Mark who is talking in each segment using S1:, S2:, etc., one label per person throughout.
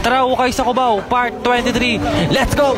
S1: Tara, ukay sa Cubao, part 23. Let's go!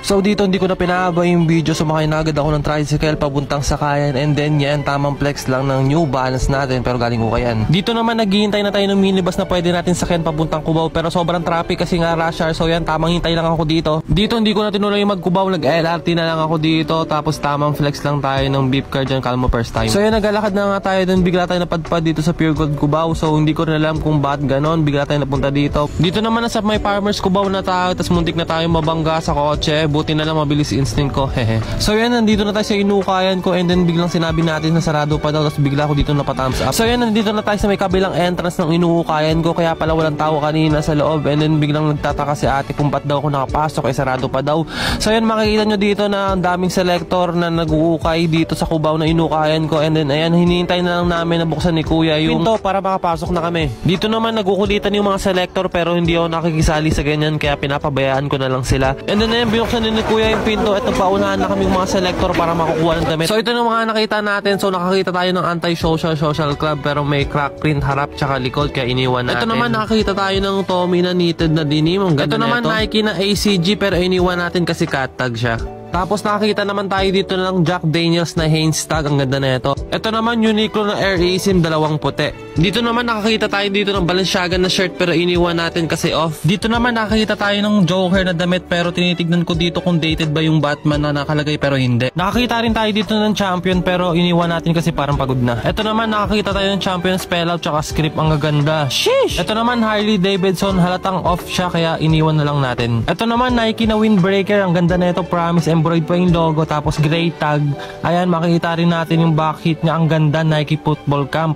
S1: So dito hindi ko na pinahaba yung video, sumakay na agad ako ng tricycle papuntang Sakayan, and then yan, tamang flex lang ng New Balance natin pero galing Ukayan. Dito naman naghihintay na tayo ng minibus na pwede natin sakyan papuntang Cubao, pero sobrang traffic kasi nga rush hour, so yan, tamang hintay lang ako dito. Dito hindi ko na tinuloy yung mag-Cubao, nag-LRT na lang ako dito, tapos tamang flex lang tayo ng beep car dyan, kalmo first time. So yan, naglalakad na nga tayo, then bigla tayo napadpad dito sa Pure Gold Cubao, so hindi ko rin alam kung bakit ganon, bigla tayo napunta dito. Dito naman nasa may Farmers Cubao na tayo, tapos muntik na tayo mabangga sa kotse, buti na lang mabilis instinct ko, hehe. So yan, nandito na tayo sa Inukayan ko, and then biglang sinabi natin na sarado pa daw, tapos bigla ako dito napathumbs up. So yan, nandito na tayo sa may kabilang entrance ng Inukayan ko, kaya pala walang tao kanina sa loob, and then biglang nagtataka si ate kung ba't daw ako nakapasok, eh sarado pa daw. So yan, makikita nyo dito na ang daming selector na nag-uukay dito sa Cubao na Inukayan ko, and then ayan, hinihintay na lang namin na buksan ni kuya yung pinto para makapasok na kami. Dito naman nagkukulitan yung mga selector, pero hindi ako nakikisali sa ganyan, kaya pinapabayaan ko na lang sila. And then ayan, binuksan din ni kuya yung pinto at nagpaunahan na kami mga selector para makukuha ng damit. So ito na mga nakita natin. So nakakita tayo ng anti-social social club, pero may crack print harap tsaka likod, kaya iniwan natin. Ito naman nakakita tayo ng Tommy na knitted na denim. Ito naman Nike na ACG, pero iniwan natin kasi cat tag siya. Tapos nakakita naman tayo dito ng Jack Daniels na Hanes tag, ang ganda na ito. Ito naman Uniqlo na Air Asim, dalawang puti. Dito naman nakakita tayo dito ng Balenciaga na shirt, pero iniwan natin kasi off. Dito naman nakakita tayo ng Joker na damit, pero tinitignan ko dito kung dated ba yung Batman na nakalagay, pero hindi. Nakakita rin tayo dito ng Champion, pero iniwan natin kasi parang pagod na. Ito naman nakakita tayo ng Champion spell out tsaka script, ang gaganda. Sheesh! Ito naman Harley Davidson, halatang off siya kaya iniwan na lang natin. Ito naman Nike na Windbreaker, ang ganda na ito, promise, embroid pa yung logo, tapos gray tag. Ayan, makikita rin natin yung back hit niya, ang ganda, Nike Football Camp.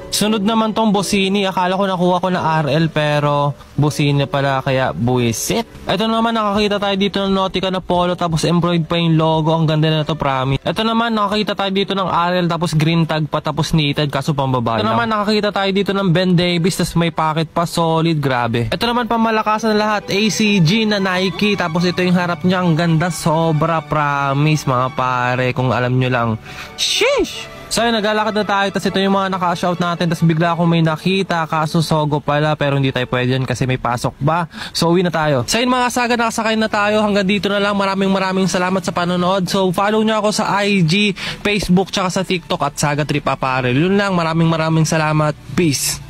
S1: Sunod naman tong Bossini, akala ko nakuha ko na RL, pero Bossini pala, kaya buwisit. Ito naman nakakita tayo dito ng Nautica na polo, tapos embroid pa yung logo, ang ganda na ito, promise. Ito naman nakakita tayo dito ng RL, tapos green tag pa, tapos knitted, kaso pambabae. Ito naman nakakita tayo dito ng Ben Davis, tapos may pocket pa, solid, grabe. Ito naman pamalakasan na lahat, ACG na Nike, tapos ito yung harap niya, ang ganda, sobra, promise mga pare, kung alam nyo lang. Sheesh! So yun, naglalakad na tayo, tapos ito yung mga naka-shout natin, tapos bigla akong may nakita, kaso Sogo pala, pero hindi tayo pwede yan kasi may pasok ba. So uwi na tayo. So yun mga saga, nakasakay na tayo, hanggang dito na lang. Maraming salamat sa panonood. So follow nyo ako sa IG, Facebook, tsaka sa TikTok at Saga Trip Apparel. Yun lang, maraming salamat. Peace!